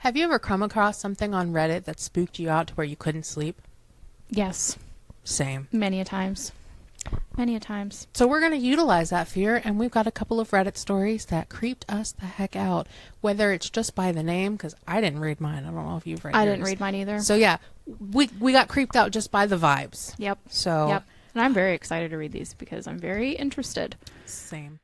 Have you ever come across something on Reddit that spooked you out to where you couldn't sleep? Yes. Same. Many a times. Many a times. So we're going to utilize that fear, and we've got a couple of Reddit stories that creeped us the heck out. Whether it's just by the name, because I didn't read mine. I don't know if you've read yours. I didn't read mine either. So yeah, we got creeped out just by the vibes. Yep. So. Yep. And I'm very excited to read these because I'm very interested. Same.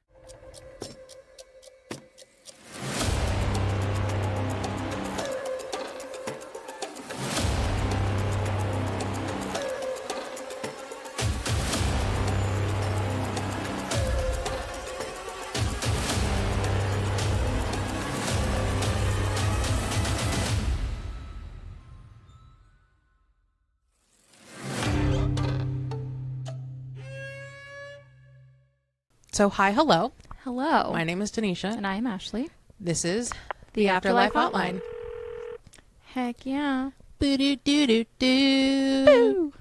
So hi, hello. Hello. My name is Tanisha. And I'm Ashley. This is The Afterlife Afterlife Hotline. Heck yeah. Boo-doo-doo-doo-doo. Boo!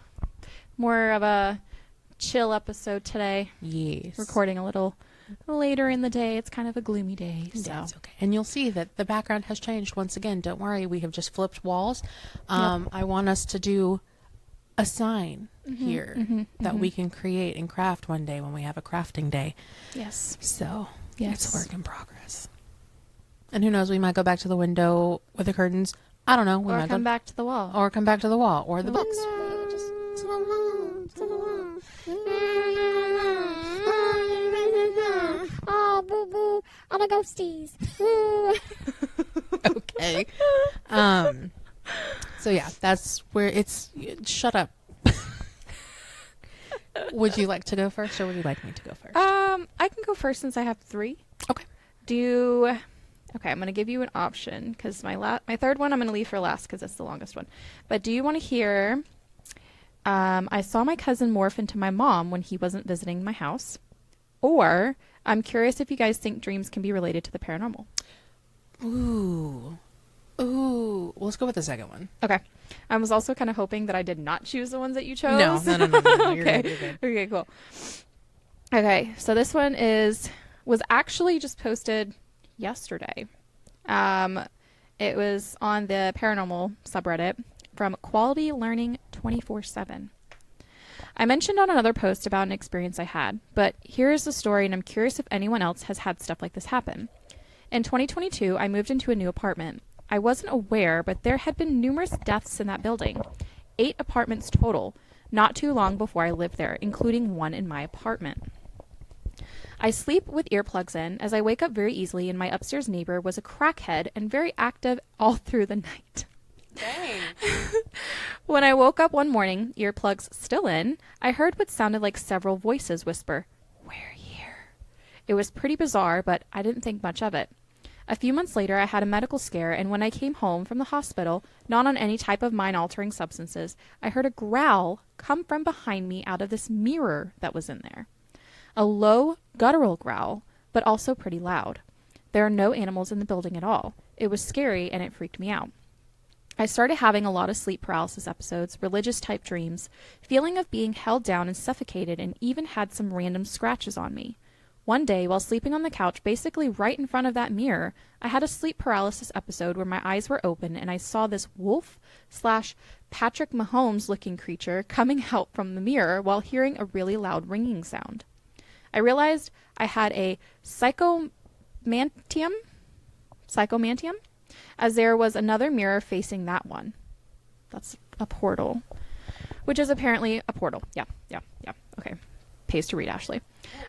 More of a chill episode today. Yes. Recording a little later in the day. It's kind of a gloomy day. So. That's okay. And you'll see that the background has changed once again. Don't worry. We have just flipped walls. I want us to do a sign here that we can create and craft one day when we have a crafting day. Yes. So Yes. it's a work in progress. And who knows, we might go back to the window with the curtains. I don't know. We Or might come back to the wall. Or come back to the wall or the books. Oh, boo boo, all the ghosties. Ooh. Okay. So yeah, that's where it's. Shut up. Would you like to go first, or would you like me to go first? I can go first since I have 3. Okay. Okay, I'm going to give you an option because my third one I'm going to leave for last because it's the longest one. But do you want to hear, I saw my cousin morph into my mom when he wasn't visiting my house? Or I'm curious if you guys think dreams can be related to the paranormal. Ooh. Well, let's go with the second one. Okay. I was also kind of hoping that I did not choose the ones that you chose. No. You're Okay. good. You're good. Okay, cool. Okay, so this one was actually just posted yesterday. It was on the paranormal subreddit from Quality Learning 24/7. I mentioned on another post about an experience I had, but here is the story, and I'm curious if anyone else has had stuff like this happen. In 2022, I moved into a new apartment. I wasn't aware, but there had been numerous deaths in that building. 8 apartments total, not too long before I lived there, including one in my apartment. I sleep with earplugs in, as I wake up very easily, and my upstairs neighbor was a crackhead and very active all through the night. Dang. When I woke up one morning, earplugs still in, I heard what sounded like several voices whisper, "We're here." It was pretty bizarre, but I didn't think much of it. A few months later, I had a medical scare, and when I came home from the hospital, not on any type of mind-altering substances, I heard a growl come from behind me out of this mirror that was in there. A low, guttural growl, but also pretty loud. There are no animals in the building at all. It was scary, and it freaked me out. I started having a lot of sleep paralysis episodes, religious-type dreams, feeling of being held down and suffocated, and even had some random scratches on me. One day, while sleeping on the couch, basically right in front of that mirror, I had a sleep paralysis episode where my eyes were open and I saw this wolf/Patrick Mahomes-looking creature coming out from the mirror while hearing a really loud ringing sound. I realized I had a psychomantium, as there was another mirror facing that one. That's a portal. Which is apparently a portal. Yeah. Okay. Pays to read, Ashley.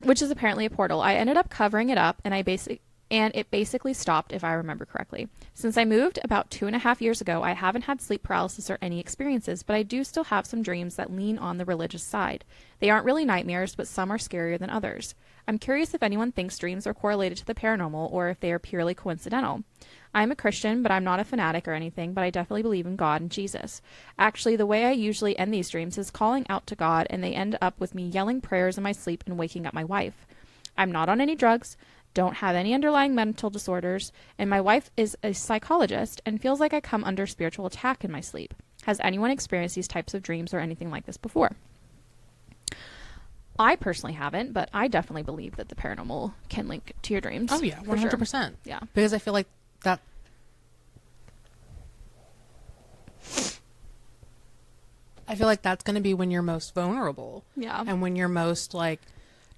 Which is apparently a portal. I ended up covering it up, and it basically stopped, if I remember correctly. Since I moved about 2.5 years ago, I haven't had sleep paralysis or any experiences, but I do still have some dreams that lean on the religious side. They aren't really nightmares, but some are scarier than others. I'm curious if anyone thinks dreams are correlated to the paranormal or if they are purely coincidental. I'm a Christian, but I'm not a fanatic or anything, but I definitely believe in God and Jesus. Actually, the way I usually end these dreams is calling out to God, and they end up with me yelling prayers in my sleep and waking up my wife. I'm not on any drugs, don't have any underlying mental disorders, and my wife is a psychologist and feels like I come under spiritual attack in my sleep. Has anyone experienced these types of dreams or anything like this before? I personally haven't, but I definitely believe that the paranormal can link to your dreams. Oh yeah, 100%. Yeah. Because I feel like that I feel like that's going to be when you're most vulnerable. Yeah. And when you're most like,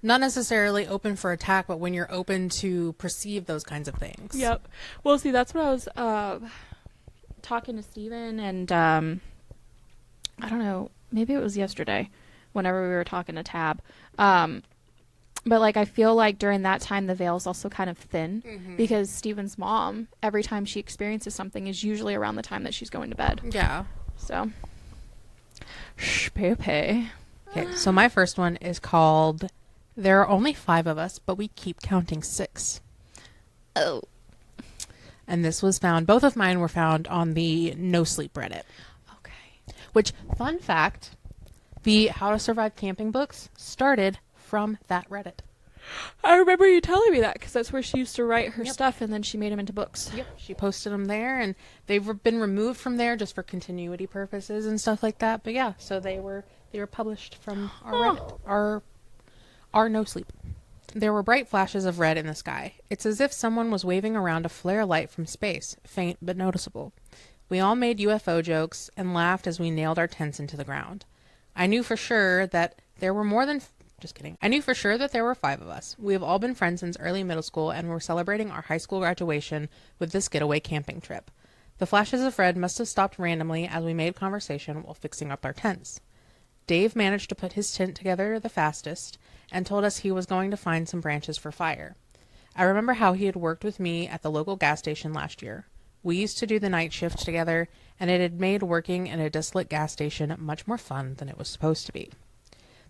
not necessarily open for attack, but when you're open to perceive those kinds of things. Yep. Well, see, that's what I was talking to Steven and I don't know, maybe it was yesterday whenever we were talking to Tab. But like I feel like during that time the veil is also kind of thin because Steven's mom, every time she experiences something, is usually around the time that she's going to bed. Yeah. So, Pepe. Okay, so my first one is called There Are Only 5 of Us, but We Keep Counting 6. Oh. And this was found, both of mine were found on the No Sleep Reddit. Okay. Which, fun fact, the How to Survive Camping books started from that Reddit. I remember you telling me that because that's where she used to write her stuff and then she made them into books. Yep, she posted them there, and they've been removed from there just for continuity purposes and stuff like that. But yeah, so they were published from our Reddit, our No Sleep. There were bright flashes of red in the sky. It's as if someone was waving around a flare light from space, faint but noticeable. We all made UFO jokes and laughed as we nailed our tents into the ground. I knew for sure that there were more than... Just kidding. I knew for sure that there were 5 of us. We have all been friends since early middle school, and we're celebrating our high school graduation with this getaway camping trip. The flashes of red must have stopped randomly as we made conversation while fixing up our tents. Dave managed to put his tent together the fastest and told us he was going to find some branches for fire. I remember how he had worked with me at the local gas station last year. We used to do the night shift together, and it had made working in a desolate gas station much more fun than it was supposed to be.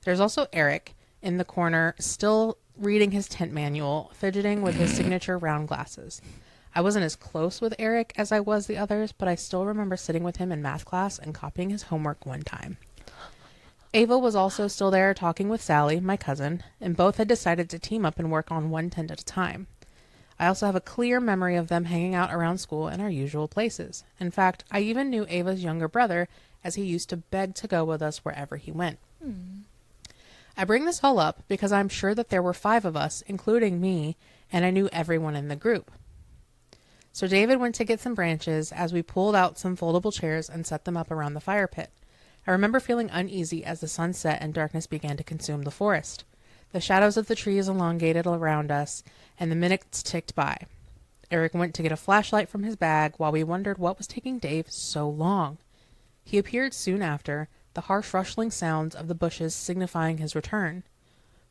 There's also Eric in the corner, still reading his tent manual, fidgeting with his signature round glasses. I wasn't as close with Eric as I was the others, but I still remember sitting with him in math class and copying his homework one time. Ava was also still there talking with Sally, my cousin, and both had decided to team up and work on one tent at a time. I also have a clear memory of them hanging out around school in our usual places. In fact, I even knew Ava's younger brother, as he used to beg to go with us wherever he went. I bring this all up because I'm sure that there were 5 of us, including me, and I knew everyone in the group. So David went to get some branches as we pulled out some foldable chairs and set them up around the fire pit. I remember feeling uneasy as the sun set and darkness began to consume the forest. The shadows of the trees elongated around us, and the minutes ticked by. Eric went to get a flashlight from his bag while we wondered what was taking Dave so long. He appeared soon after, the harsh rustling sounds of the bushes signifying his return.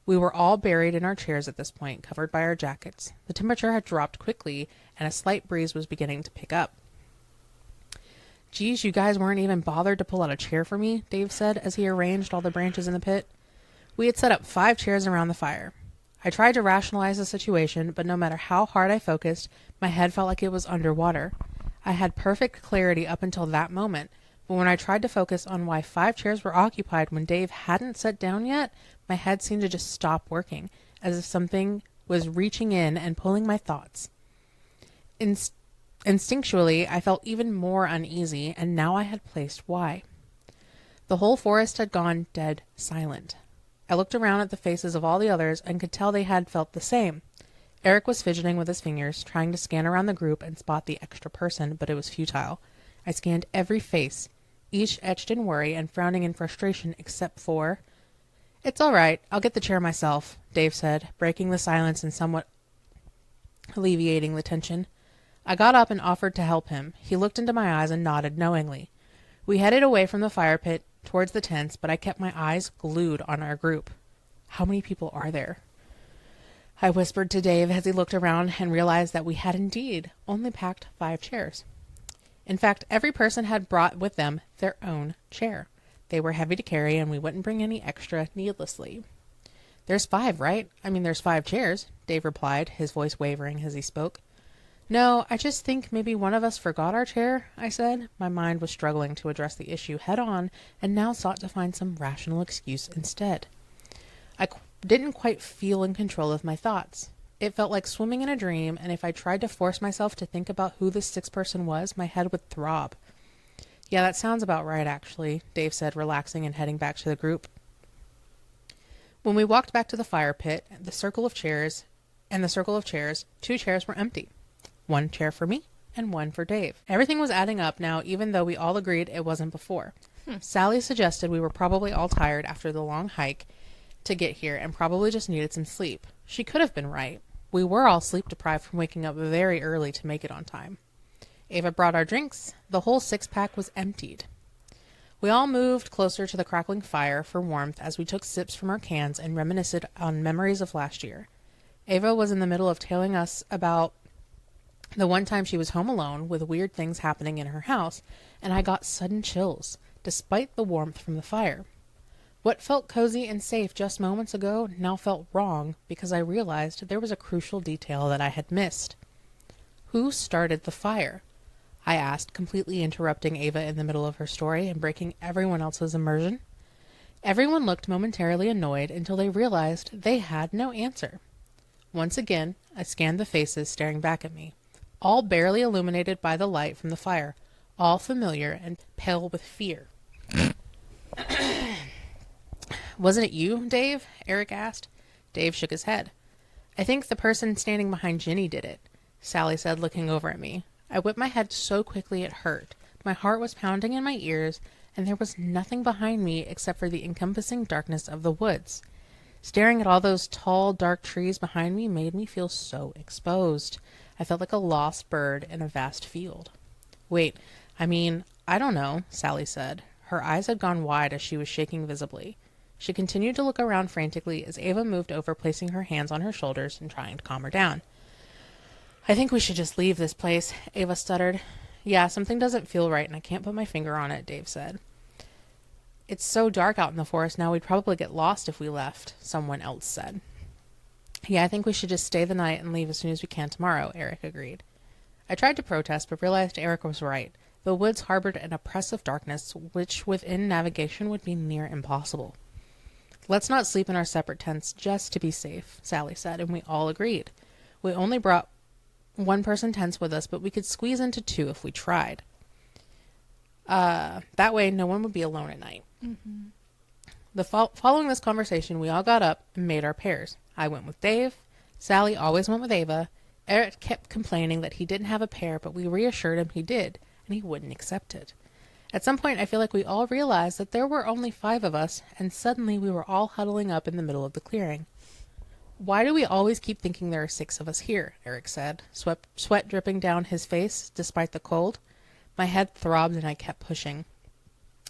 We were all buried in our chairs at this point, covered by our jackets. The temperature had dropped quickly, and a slight breeze was beginning to pick up. "Geez, you guys weren't even bothered to pull out a chair for me," Dave said as he arranged all the branches in the pit. We had set up 5 chairs around the fire. I tried to rationalize the situation, but no matter how hard I focused, my head felt like it was underwater. I had perfect clarity up until that moment, but when I tried to focus on why 5 chairs were occupied when Dave hadn't sat down yet, my head seemed to just stop working, as if something was reaching in and pulling my thoughts. Instinctually, I felt even more uneasy, and now I had placed why. The whole forest had gone dead silent. I looked around at the faces of all the others and could tell they had felt the same. Eric was fidgeting with his fingers, trying to scan around the group and spot the extra person, but it was futile. I scanned every face, each etched in worry and frowning in frustration except for... "It's all right. I'll get the chair myself," Dave said, breaking the silence and somewhat alleviating the tension. I got up and offered to help him. He looked into my eyes and nodded knowingly. We headed away from the fire pit towards the tents, but I kept my eyes glued on our group. "How many people are there?" I whispered to Dave as he looked around and realized that we had indeed only packed 5 chairs. In fact, every person had brought with them their own chair. They were heavy to carry, and we wouldn't bring any extra needlessly. "There's 5, right? I mean, there's 5 chairs," Dave replied, his voice wavering as he spoke. "No, I just think maybe one of us forgot our chair," I said. My mind was struggling to address the issue head on, and now sought to find some rational excuse instead. I didn't quite feel in control of my thoughts. It felt like swimming in a dream, and if I tried to force myself to think about who this 6th person was, my head would throb. "Yeah, that sounds about right, actually," Dave said, relaxing and heading back to the group. When we walked back to the fire pit, the circle of chairs, 2 chairs were empty. 1 chair for me and 1 for Dave. Everything was adding up now, even though we all agreed it wasn't before. Sally suggested we were probably all tired after the long hike to get here and probably just needed some sleep. She could have been right. We were all sleep deprived from waking up very early to make it on time. Ava brought our drinks. The whole 6-pack was emptied. We all moved closer to the crackling fire for warmth as we took sips from our cans and reminisced on memories of last year. Ava was in the middle of telling us about the one time she was home alone with weird things happening in her house, and I got sudden chills, despite the warmth from the fire. What felt cozy and safe just moments ago now felt wrong because I realized there was a crucial detail that I had missed. Who started the fire? I asked, completely interrupting Ava in the middle of her story and breaking everyone else's immersion. Everyone looked momentarily annoyed until they realized they had no answer. Once again, I scanned the faces staring back at me, all barely illuminated by the light from the fire, all familiar and pale with fear. Wasn't it you, Dave? Eric asked. Dave shook his head. I think the person standing behind Ginny did it, Sally said, looking over at me. I whipped my head so quickly it hurt. My heart was pounding in my ears, and there was nothing behind me except for the encompassing darkness of the woods. Staring at all those tall, dark trees behind me made me feel so exposed. I felt like a lost bird in a vast field. Wait, I don't know, Sally said. Her eyes had gone wide as she was shaking visibly. She continued to look around frantically as Ava moved over, placing her hands on her shoulders and trying to calm her down. I think we should just leave this place, Ava stuttered. Yeah, something doesn't feel right and I can't put my finger on it, Dave said. It's so dark out in the forest now we'd probably get lost if we left, someone else said. Yeah, I think we should just stay the night and leave as soon as we can tomorrow, Eric agreed. I tried to protest but realized Eric was right. The woods harbored an oppressive darkness which within navigation would be near impossible. Let's not sleep in our separate tents just to be safe, Sally said, and we all agreed. We only brought one-person tents with us, but we could squeeze into 2 if we tried. That way, no one would be alone at night. Mm-hmm. Following this conversation, we all got up and made our pairs. I went with Dave. Sally always went with Ava. Eric kept complaining that he didn't have a pair, but we reassured him he did, and he wouldn't accept it. At some point, I feel like we all realized that there were only 5 of us, and suddenly we were all huddling up in the middle of the clearing. Why do we always keep thinking there are 6 of us here? Eric said, sweat dripping down his face despite the cold. My head throbbed and I kept pushing.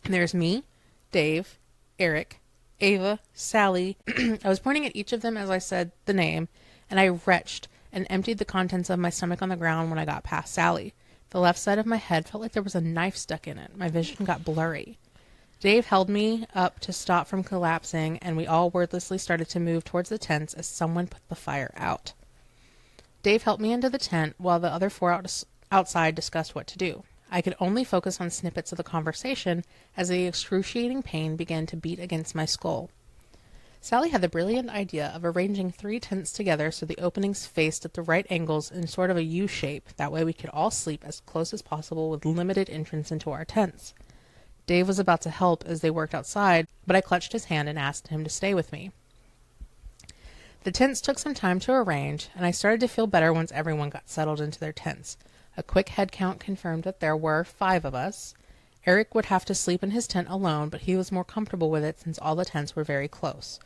There's me, Dave, Eric, Ava, Sally. I was pointing at each of them as I said the name, and I retched and emptied the contents of my stomach on the ground when I got past Sally. The left side of my head felt like there was a knife stuck in it. My vision got blurry. Dave held me up to stop from collapsing, and we all wordlessly started to move towards the tents as someone put the fire out. Dave helped me into the tent while the other 4 outside discussed what to do. I could only focus on snippets of the conversation as the excruciating pain began to beat against my skull. Sally had the brilliant idea of arranging 3 tents together so the openings faced at the right angles in sort of a U shape. That way we could all sleep as close as possible with limited entrance into our tents. Dave was about to help as they worked outside, but I clutched his hand and asked him to stay with me. The tents took some time to arrange, and I started to feel better once everyone got settled into their tents. A quick head count confirmed that there were 5 of us. Eric would have to sleep in his tent alone, but he was more comfortable with it since all the tents were very close.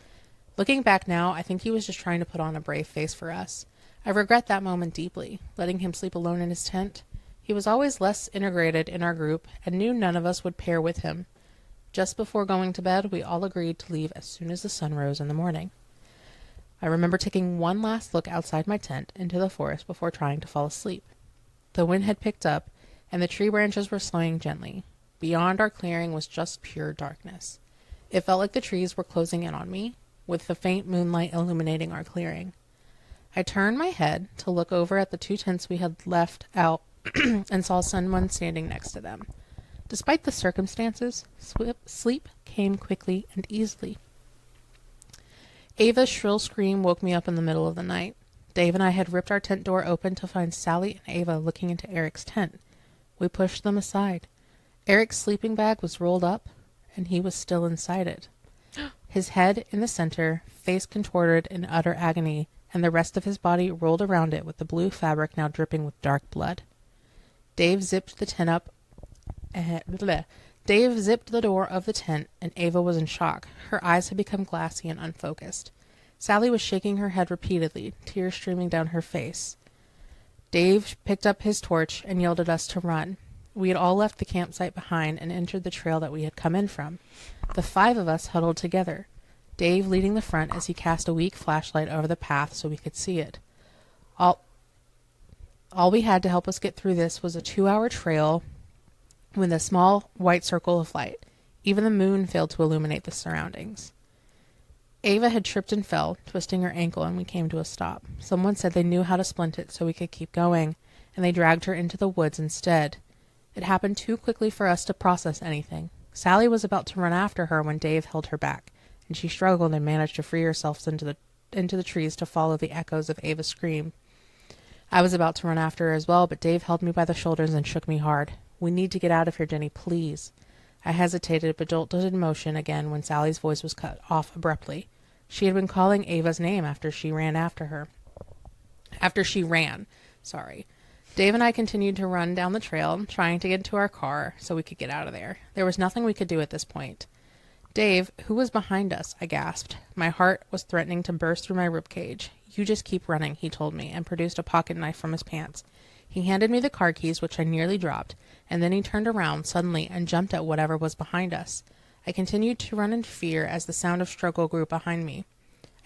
Looking back now, I think he was just trying to put on a brave face for us. I regret that moment deeply, letting him sleep alone in his tent. He was always less integrated in our group and knew none of us would pair with him. Just before going to bed, we all agreed to leave as soon as the sun rose in the morning. I remember taking one last look outside my tent into the forest before trying to fall asleep. The wind had picked up, and the tree branches were swaying gently. Beyond our clearing was just pure darkness. It felt like the trees were closing in on me, with the faint moonlight illuminating our clearing. I turned my head to look over at the 2 tents we had left out and saw someone standing next to them. Despite the circumstances, sleep came quickly and easily. Ava's shrill scream woke me up in the middle of the night. Dave and I had ripped our tent door open to find Sally and Ava looking into Eric's tent. We pushed them aside. Eric's sleeping bag was rolled up, and he was still inside it. His head in the center, face contorted in utter agony, and the rest of his body rolled around it with the blue fabric now dripping with dark blood. Dave zipped the tent up Dave zipped the door of the tent, and Ava was in shock. Her eyes had become glassy and unfocused. Sally was shaking her head repeatedly, tears streaming down her face. Dave picked up his torch and yelled at us to run. We had all left the campsite behind and entered the trail that we had come in from. The 5 of us huddled together, Dave leading the front as he cast a weak flashlight over the path so we could see it. All we had to help us get through this was a 2-hour trail with a small white circle of light. Even the moon failed to illuminate the surroundings. Ava had tripped and fell, twisting her ankle, and we came to a stop. Someone said they knew how to splint it so we could keep going, and they dragged her into the woods instead. It happened too quickly for us to process anything. Sally was about to run after her when Dave held her back, and she struggled and managed to free herself into the trees to follow the echoes of Ava's scream. I was about to run after her as well, but Dave held me by the shoulders and shook me hard. "We need to get out of here, Jenny, please." I hesitated, but jolted in motion again when Sally's voice was cut off abruptly. She had been calling Ava's name after she ran. Sorry. Dave and I continued to run down the trail, trying to get into our car so we could get out of there. There was nothing we could do at this point. "Dave, who was behind us?" I gasped. My heart was threatening to burst through my ribcage. "You just keep running," he told me, and produced a pocket knife from his pants. He handed me the car keys, which I nearly dropped, and then he turned around suddenly and jumped at whatever was behind us. I continued to run in fear as the sound of struggle grew behind me.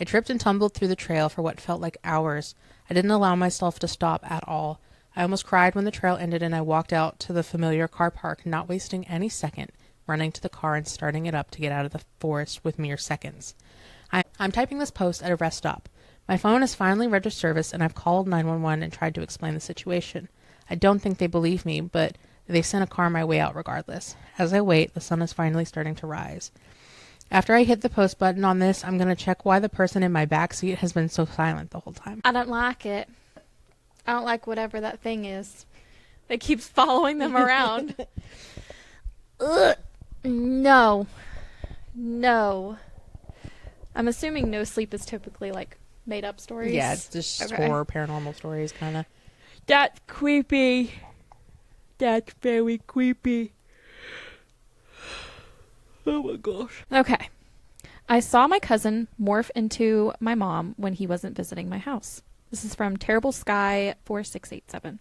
I tripped and tumbled through the trail for what felt like hours. I didn't allow myself to stop at all. I almost cried when the trail ended and I walked out to the familiar car park, not wasting any second, running to the car and starting it up to get out of the forest with mere seconds. I'm typing this post at a rest stop. My phone has finally read to service and I've called 911 and tried to explain the situation. I don't think they believe me, but they sent a car my way out regardless. As I wait, the sun is finally starting to rise. After I hit the post button on this, I'm going to check why the person in my back seat has been so silent the whole time. I don't like it. I don't like whatever that thing is that keeps following them around. Ugh. No. I'm assuming no sleep is typically like made up stories. Yeah, it's just horror, paranormal stories, kind of. That's creepy. That's very creepy. Oh my gosh. Okay. I saw my cousin morph into my mom when he wasn't visiting my house. This is from Terrible Sky 4687.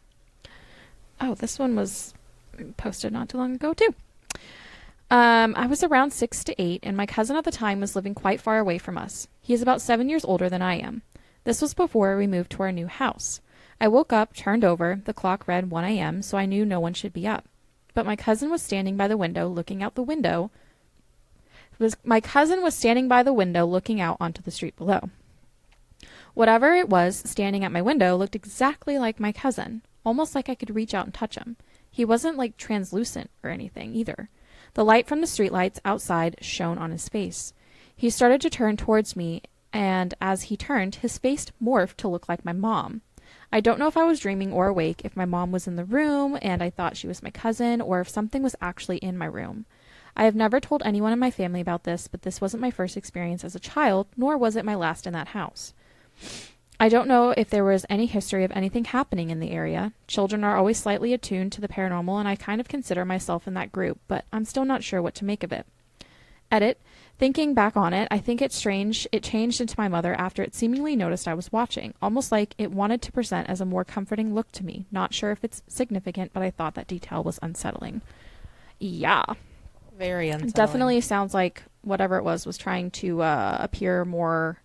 Oh, this one was posted not too long ago too. I was around 6 to 8, and my cousin at the time was living quite far away from us. He is about 7 years older than I am. This was before we moved to our new house. I woke up, turned over, the clock read 1 a.m., so I knew no one should be up. But my cousin was standing by the window looking out onto the street below. Whatever it was standing at my window looked exactly like my cousin, almost like I could reach out and touch him. He wasn't like translucent or anything either. The light from the streetlights outside shone on his face. He started to turn towards me, and as he turned, his face morphed to look like my mom. I don't know if I was dreaming or awake, if my mom was in the room and I thought she was my cousin, or if something was actually in my room. I have never told anyone in my family about this, but this wasn't my first experience as a child, nor was it my last in that house. I don't know if there was any history of anything happening in the area. Children are always slightly attuned to the paranormal, and I kind of consider myself in that group, but I'm still not sure what to make of it. Edit. Thinking back on it, I think it's strange it changed into my mother after it seemingly noticed I was watching, almost like it wanted to present as a more comforting look to me. Not sure if it's significant, but I thought that detail was unsettling. Yeah. Very unsettling. Definitely sounds like whatever it was trying to appear more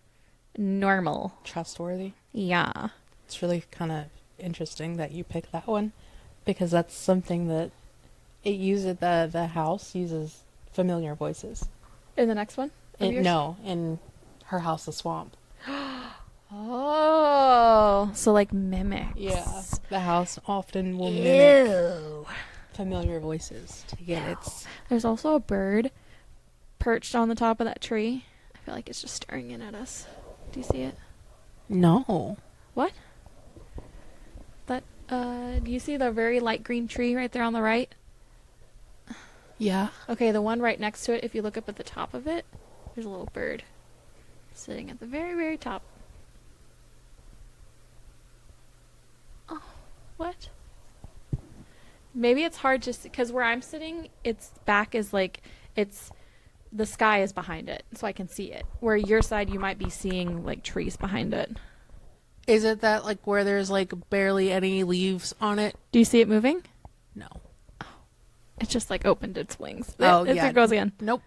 normal. Trustworthy. Yeah. It's really kind of interesting that you picked that one, because that's something that it uses. The house uses familiar voices. In the next one? No, in Her House, the Swamp. Oh, so like mimics. Yeah, the house often will mimic familiar voices to get its... There's also a bird perched on the top of that tree. I feel like it's just staring in at us. Do you see it? No. What? That, do you see the very light green tree right there on the right? Yeah. Okay, the one right next to it, if you look up at the top of it, there's a little bird sitting at the very, very top. Oh, what? Maybe it's hard just because where I'm sitting, its back is like, the sky is behind it, so I can see it. Where your side, you might be seeing like trees behind it. Is it that like where there's like barely any leaves on it? Do you see it moving? No. It just like opened its wings. Oh, There yeah. it goes again. Nope.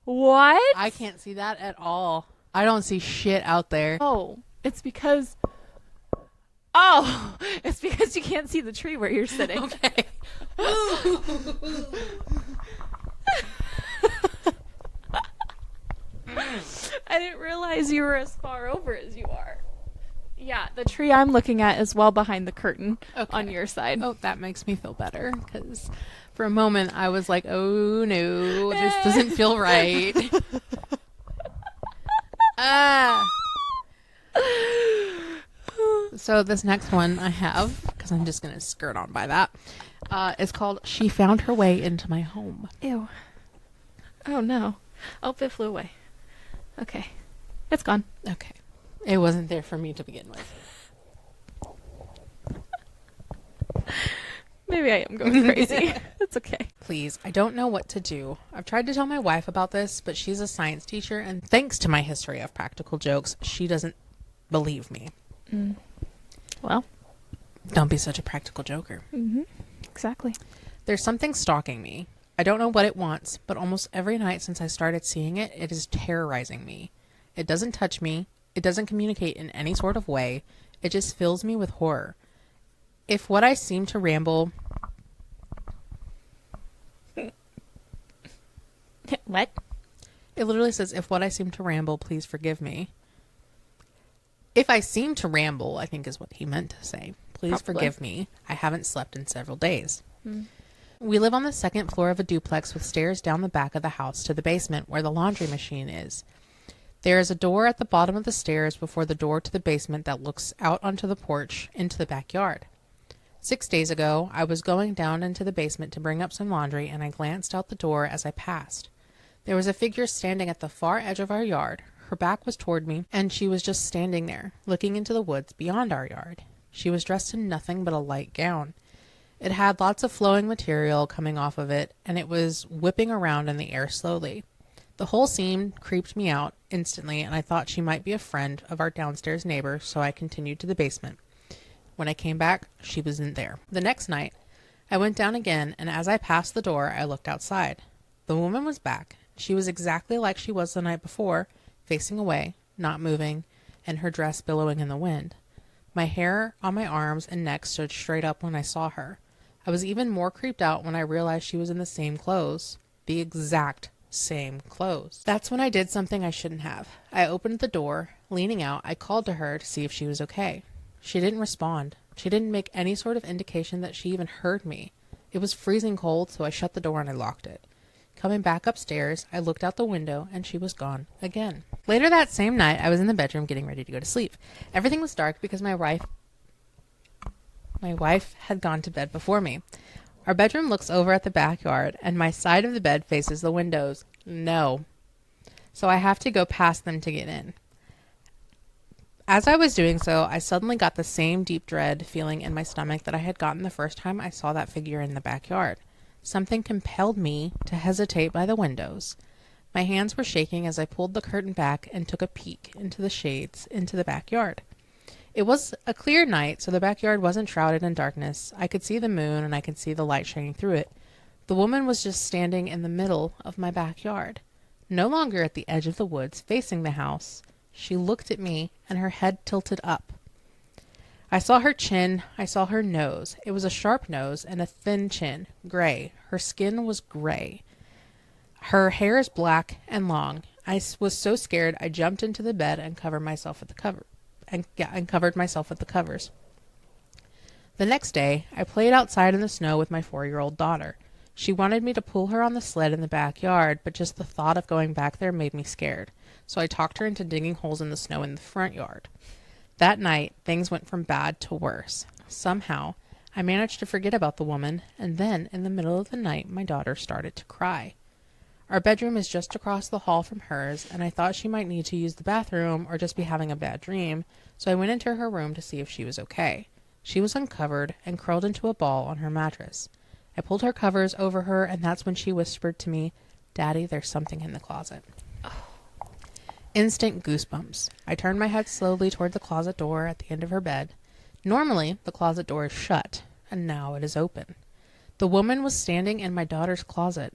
What? I can't see that at all. I don't see shit out there. Oh, it's because. Oh, it's because you can't see the tree where you're sitting. Okay. I didn't realize you were as far over as you are. Yeah, the tree I'm looking at is well behind the curtain on your side. Oh, that makes me feel better because for a moment I was like, oh no, this doesn't feel right. So this next one I have, because I'm just going to skirt on by that, is called She Found Her Way Into My Home. Ew. Oh no. Oh, it flew away. Okay. It's gone. Okay. It wasn't there for me to begin with. Maybe I am going crazy. It's okay. Please, I don't know what to do. I've tried to tell my wife about this, but she's a science teacher, and thanks to my history of practical jokes, she doesn't believe me. Well. Don't be such a practical joker. Mm-hmm. Exactly. There's something stalking me. I don't know what it wants, but almost every night since I started seeing it, it is terrorizing me. It doesn't touch me. It doesn't communicate in any sort of way. It just fills me with horror. If what I seem to ramble... What? It literally says, if what I seem to ramble, please forgive me. If I seem to ramble, I think is what he meant to say. Please forgive me. I haven't slept in several days. We live on the second floor of a duplex with stairs down the back of the house to the basement where the laundry machine is. There is a door at the bottom of the stairs before the door to the basement that looks out onto the porch into the backyard. 6 days ago, I was going down into the basement to bring up some laundry, and I glanced out the door as I passed. There was a figure standing at the far edge of our yard. Her back was toward me, and she was just standing there, looking into the woods beyond our yard. She was dressed in nothing but a light gown. It had lots of flowing material coming off of it, and it was whipping around in the air slowly. The whole scene creeped me out instantly, and I thought she might be a friend of our downstairs neighbor, so I continued to the basement. When I came back, she wasn't there. The next night, I went down again, and as I passed the door, I looked outside. The woman was back. She was exactly like she was the night before, facing away, not moving, and her dress billowing in the wind. My hair on my arms and neck stood straight up when I saw her. I was even more creeped out when I realized she was in the same clothes. The exact same clothes. That's when I did something I shouldn't have. I opened the door. Leaning out, I called to her to see if she was okay. She didn't respond. She didn't make any sort of indication that she even heard me. It was freezing cold, so I shut the door and I locked it. Coming back upstairs, I looked out the window and she was gone again. Later that same night, I was in the bedroom getting ready to go to sleep. Everything was dark because my wife had gone to bed before me. Our bedroom looks over at the backyard, and my side of the bed faces the windows. No. So I have to go past them to get in. As I was doing so, I suddenly got the same deep dread feeling in my stomach that I had gotten the first time I saw that figure in the backyard. Something compelled me to hesitate by the windows. My hands were shaking as I pulled the curtain back and took a peek into the shades into the backyard. It was a clear night, so the backyard wasn't shrouded in darkness. I could see the moon, and I could see the light shining through it. The woman was just standing in the middle of my backyard, no longer at the edge of the woods facing the house. She looked at me, and her head tilted up. I saw her chin. I saw her nose. It was a sharp nose and a thin chin, gray. Her skin was gray. Her hair is black and long. I was so scared I jumped into the bed and covered myself with the covers. The next day, I played outside in the snow with my 4-year-old daughter. She wanted me to pull her on the sled in the backyard, but just the thought of going back there made me scared. So I talked her into digging holes in the snow in the front yard. That night, things went from bad to worse. Somehow, I managed to forget about the woman, and then, in the middle of the night, my daughter started to cry. Our bedroom is just across the hall from hers, and I thought she might need to use the bathroom or just be having a bad dream, so I went into her room to see if she was okay. She was uncovered and curled into a ball on her mattress. I pulled her covers over her, and that's when she whispered to me, "Daddy, there's something in the closet." Instant goosebumps. I turned my head slowly toward the closet door at the end of her bed. Normally, the closet door is shut, and now it is open. The woman was standing in my daughter's closet.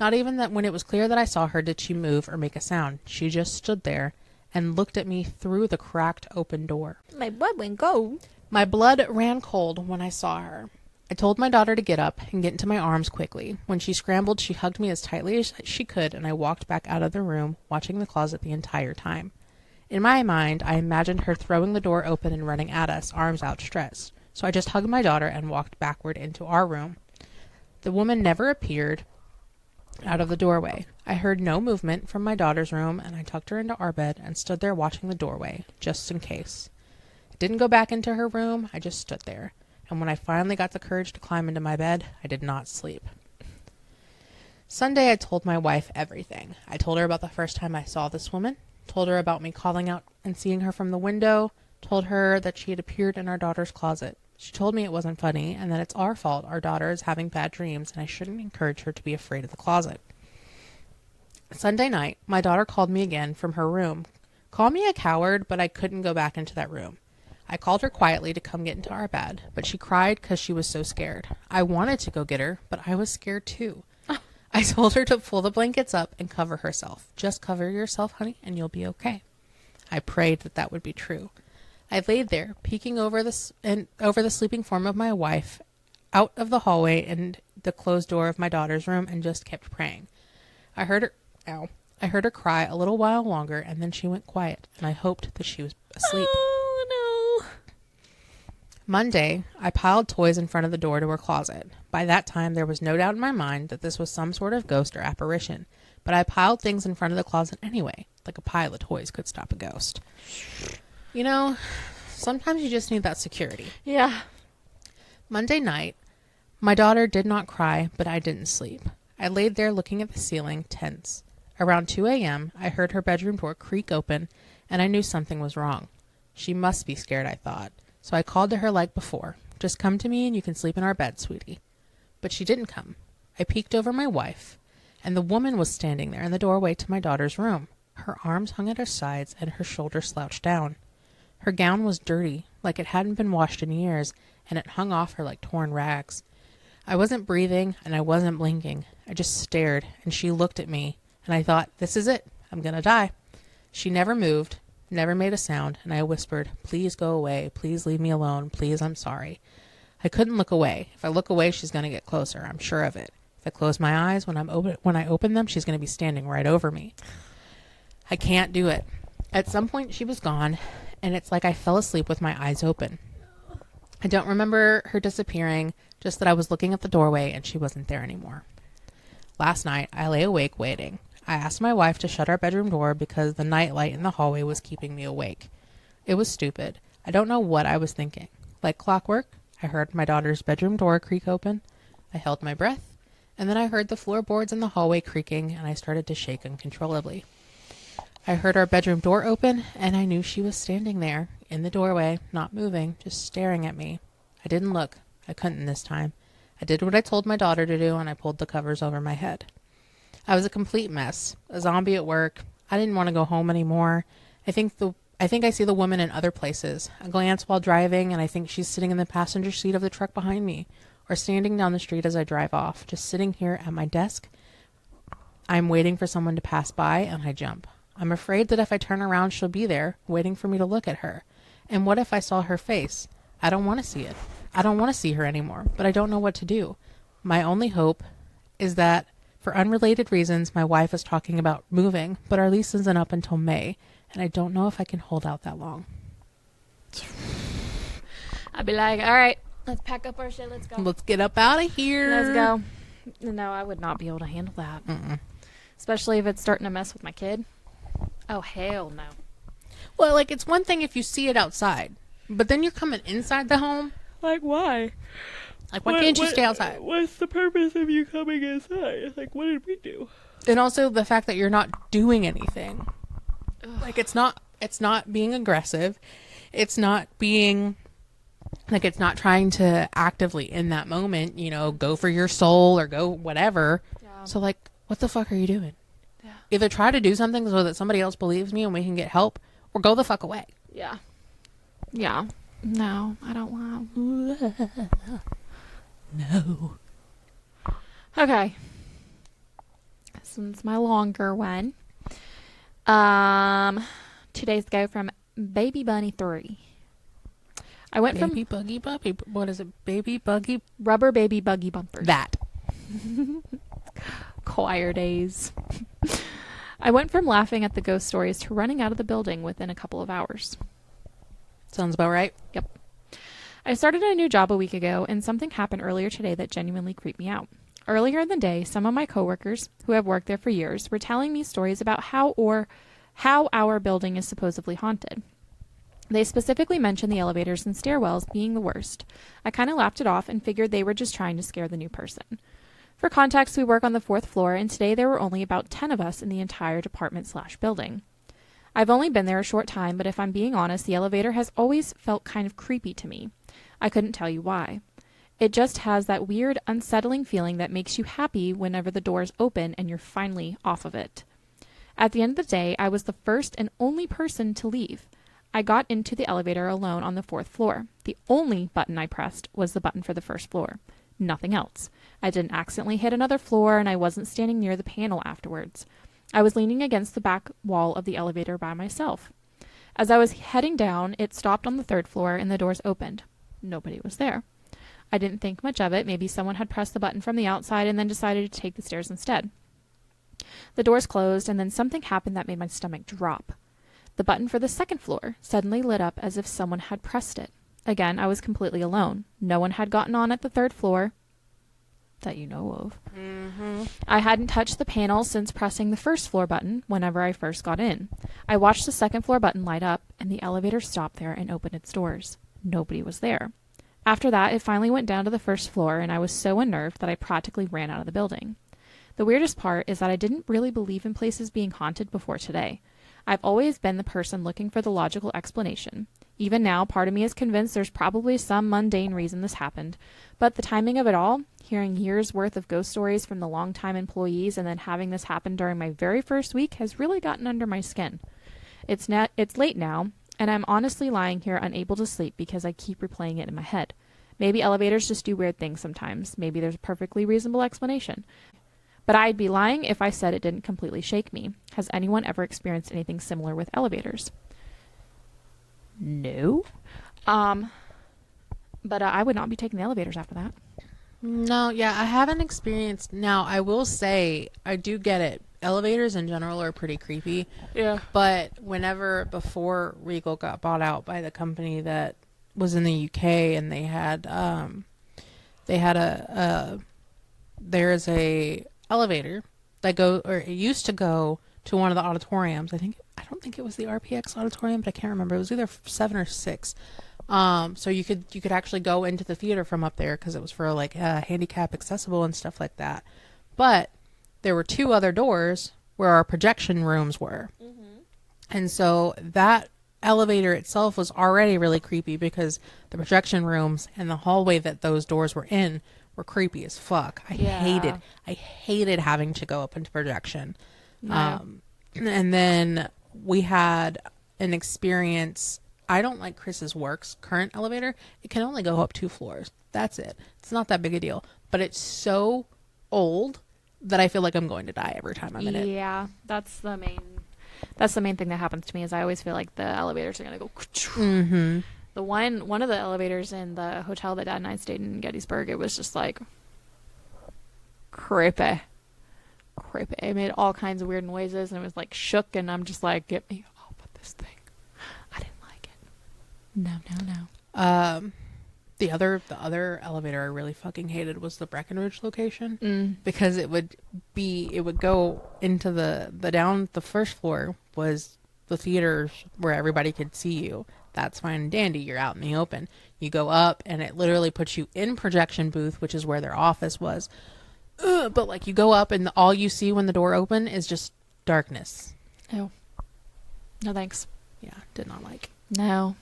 Not even that when it was clear that I saw her did she move or make a sound. She just stood there and looked at me through the cracked open door. My blood went cold. My blood ran cold when I saw her. I told my daughter to get up and get into my arms quickly. When she scrambled, she hugged me as tightly as she could, and I walked back out of the room, watching the closet the entire time. In my mind, I imagined her throwing the door open and running at us, arms outstretched. So I just hugged my daughter and walked backward into our room. The woman never appeared out of the doorway. I heard no movement from my daughter's room, and I tucked her into our bed and stood there watching the doorway, just in case. I didn't go back into her room. I just stood there. And when I finally got the courage to climb into my bed, I did not sleep. Sunday, I told my wife everything. I told her about the first time I saw this woman, told her about me calling out and seeing her from the window, told her that she had appeared in our daughter's closet. She told me it wasn't funny and that it's our fault our daughter is having bad dreams and I shouldn't encourage her to be afraid of the closet. Sunday night, my daughter called me again from her room. Call me a coward, but I couldn't go back into that room. I called her quietly to come get into our bed, but she cried because she was so scared. I wanted to go get her, but I was scared too. I told her to pull the blankets up and cover herself. Just cover yourself, honey, and you'll be okay. I prayed that that would be true. I laid there, peeking over the sleeping form of my wife, out of the hallway and the closed door of my daughter's room, and just kept praying. I heard her cry a little while longer, and then she went quiet, and I hoped that she was asleep. Oh, no. Monday, I piled toys in front of the door to her closet. By that time, there was no doubt in my mind that this was some sort of ghost or apparition, but I piled things in front of the closet anyway, like a pile of toys could stop a ghost. You know, sometimes you just need that security. Yeah. Monday night, my daughter did not cry, but I didn't sleep. I laid there looking at the ceiling, tense. Around 2 a.m., I heard her bedroom door creak open, and I knew something was wrong. She must be scared, I thought. So I called to her like before. Just come to me and you can sleep in our bed, sweetie. But she didn't come. I peeked over my wife, and the woman was standing there in the doorway to my daughter's room. Her arms hung at her sides and her shoulders slouched down. Her gown was dirty, like it hadn't been washed in years, and it hung off her like torn rags. I wasn't breathing and I wasn't blinking. I just stared, and she looked at me, and I thought, this is it. I'm gonna die. She never moved, never made a sound, and I whispered, please go away. Please leave me alone. Please, I'm sorry. I couldn't look away. If I look away, she's going to get closer. I'm sure of it. If I close my eyes when I open them, she's going to be standing right over me. I can't do it. At some point, she was gone, and it's like I fell asleep with my eyes open. I don't remember her disappearing, just that I was looking at the doorway and she wasn't there anymore. Last night, I lay awake waiting. I asked my wife to shut our bedroom door because the night light in the hallway was keeping me awake. It was stupid. I don't know what I was thinking. Like clockwork, I heard my daughter's bedroom door creak open. I held my breath, and then I heard the floorboards in the hallway creaking, and I started to shake uncontrollably. I heard our bedroom door open, and I knew she was standing there in the doorway, not moving, just staring at me. I didn't look. I couldn't this time. I did what I told my daughter to do, and I pulled the covers over my head. I was a complete mess, a zombie at work. I didn't want to go home anymore. I think I see the woman in other places. I glance while driving, and I think she's sitting in the passenger seat of the truck behind me, or standing down the street as I drive off, just sitting here at my desk. I'm waiting for someone to pass by, and I jump. I'm afraid that if I turn around, she'll be there, waiting for me to look at her. And what if I saw her face? I don't want to see it. I don't want to see her anymore, but I don't know what to do. My only hope is that, for unrelated reasons, my wife is talking about moving, but our lease isn't up until May, and I don't know if I can hold out that long. I'd be like, all right, let's pack up our shit. Let's go. Let's get up out of here. Let's go. No, I would not be able to handle that. Mm-mm. Especially if it's starting to mess with my kid. Oh, hell no. Well, like, it's one thing if you see it outside, but then you're coming inside the home. Like, why? Like, why can't you stay outside? What's the purpose of you coming inside? Like, what did we do? And also the fact that you're not doing anything. Like, it's not being aggressive. It's not being Like, it's not trying to actively in that moment, you know, go for your soul or go whatever. Yeah. So, like, what the fuck are you doing? Yeah. Either try to do something so that somebody else believes me and we can get help, or go the fuck away. Yeah. Yeah. No, I don't want. No. Okay. This one's my longer one. Today's go from Baby Bunny 3. I went Baby buggy puppy. What is it? Baby buggy. Rubber Baby Buggy Bumpers. That. Choir days. I went from laughing at the ghost stories to running out of the building within a couple of hours. Sounds about right. Yep. I started a new job a week ago, and something happened earlier today that genuinely creeped me out. Earlier in the day, some of my coworkers, who have worked there for years, were telling me stories about how our building is supposedly haunted. They specifically mentioned the elevators and stairwells being the worst. I kind of laughed it off and figured they were just trying to scare the new person. For context, we work on the 4th floor, and today there were only about 10 of us in the entire department/building. I've only been there a short time, but if I'm being honest, the elevator has always felt kind of creepy to me. I couldn't tell you why. It just has that weird, unsettling feeling that makes you happy whenever the doors open and you're finally off of it. At the end of the day, I was the first and only person to leave. I got into the elevator alone on the 4th floor. The only button I pressed was the button for the 1st floor. Nothing else. I didn't accidentally hit another floor, and I wasn't standing near the panel afterwards. I was leaning against the back wall of the elevator by myself. As I was heading down, it stopped on the 3rd floor, and the doors opened. Nobody was there. I didn't think much of it. Maybe someone had pressed the button from the outside and then decided to take the stairs instead. The doors closed, and then something happened that made my stomach drop. The button for the 2nd floor suddenly lit up as if someone had pressed it. Again, I was completely alone. No one had gotten on at the 3rd floor that you know of. Mm-hmm. I hadn't touched the panel since pressing the 1st floor button whenever I first got in. I watched the 2nd floor button light up, and the elevator stopped there and opened its doors. Nobody was there. After that, it finally went down to the 1st floor, and I was so unnerved that I practically ran out of the building. The weirdest part is that I didn't really believe in places being haunted before today. I've always been the person looking for the logical explanation. Even now, part of me is convinced there's probably some mundane reason this happened. But the timing of it all, hearing years' worth of ghost stories from the longtime employees and then having this happen during my very first week has really gotten under my skin. It's late now, and I'm honestly lying here unable to sleep because I keep replaying it in my head. Maybe elevators just do weird things sometimes. Maybe there's a perfectly reasonable explanation. But I'd be lying if I said it didn't completely shake me. Has anyone ever experienced anything similar with elevators? No. But I would not be taking the elevators after that. No, yeah, I haven't experienced. Now, I will say, I do get it. Elevators in general are pretty creepy. Yeah. But before Regal got bought out by the company that was in the UK, and there's a elevator that it used to go to one of the auditoriums. I don't think it was the RPX auditorium, but I can't remember. It was either 7 or 6. So you could actually go into the theater from up there because it was for like handicap accessible and stuff like that. But there were 2 other doors where our projection rooms were. Mm-hmm. And so that elevator itself was already really creepy because the projection rooms and the hallway that those doors were in were creepy as fuck. I hated having to go up into projection. No. And then we had an experience. I don't like Chris's Works current elevator. It can only go up 2 floors. That's it. It's not that big a deal. But it's so old that I feel like I'm going to die every time I'm in it. Yeah, that's the main thing that happens to me is I always feel like the elevators are going to go. Mm-hmm. The one of the elevators in the hotel that Dad and I stayed in Gettysburg, it was just like creepy. It made all kinds of weird noises and it was like shook, and I'm just like, get me off of this thing. I didn't like it. No. The other elevator I really fucking hated was the Breckenridge location because it would go into the down the 1st floor was the theaters where everybody could see you. That's fine and dandy. You're out in the open. You go up and it literally puts you in projection booth, which is where their office was. But like you go up and all you see when the door open is just darkness. Oh. No thanks. Yeah, did not like. No.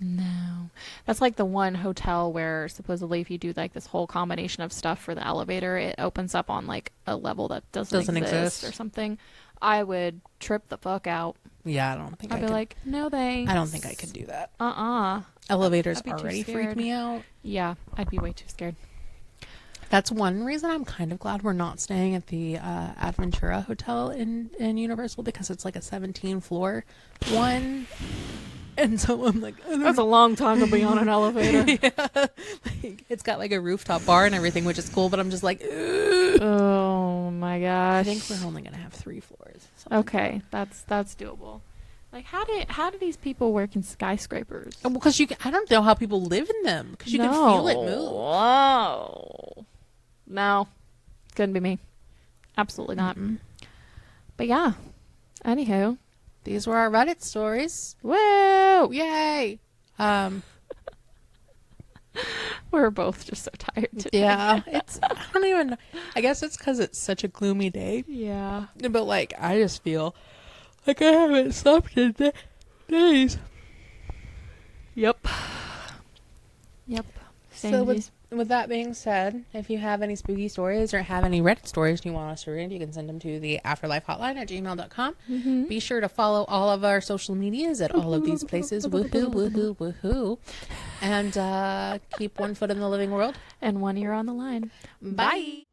No. That's like the one hotel where supposedly if you do like this whole combination of stuff for the elevator, it opens up on like a level that doesn't exist or something. I would trip the fuck out. Yeah, I don't think I'd be like, no thanks. I don't think I could do that. Uh-uh. Elevators I'd be too already freak scared. me out. Yeah, I'd be way too scared. That's one reason I'm kind of glad we're not staying at the Adventura Hotel in Universal, because it's like a 17-floor one. And so I'm like, I don't That's a long time to be on an elevator. yeah. Like, it's got like a rooftop bar and everything, which is cool, but I'm just like, ugh. Oh my gosh. I think we're only gonna have 3 floors. Okay, that's doable. Like, how do these people work in skyscrapers? Well, because I don't know how people live in them, because you can feel it move. Whoa. No, couldn't be me. Absolutely not. Mm-mm. But yeah. Anywho, These were our Reddit stories. woo! Yay! We're both just so tired today. Yeah, I don't even. I guess it's because it's such a gloomy day. Yeah. But like, I just feel like I haven't slept in days. Yep. Yep. Same So as with that being said, if you have any spooky stories or have any Reddit stories you want us to read, you can send them to the Afterlife Hotline at gmail.com. Mm-hmm. Be sure to follow all of our social medias at all of these places. Woohoo, woohoo, woohoo. And keep one foot in the living world. and one ear on the line. Bye.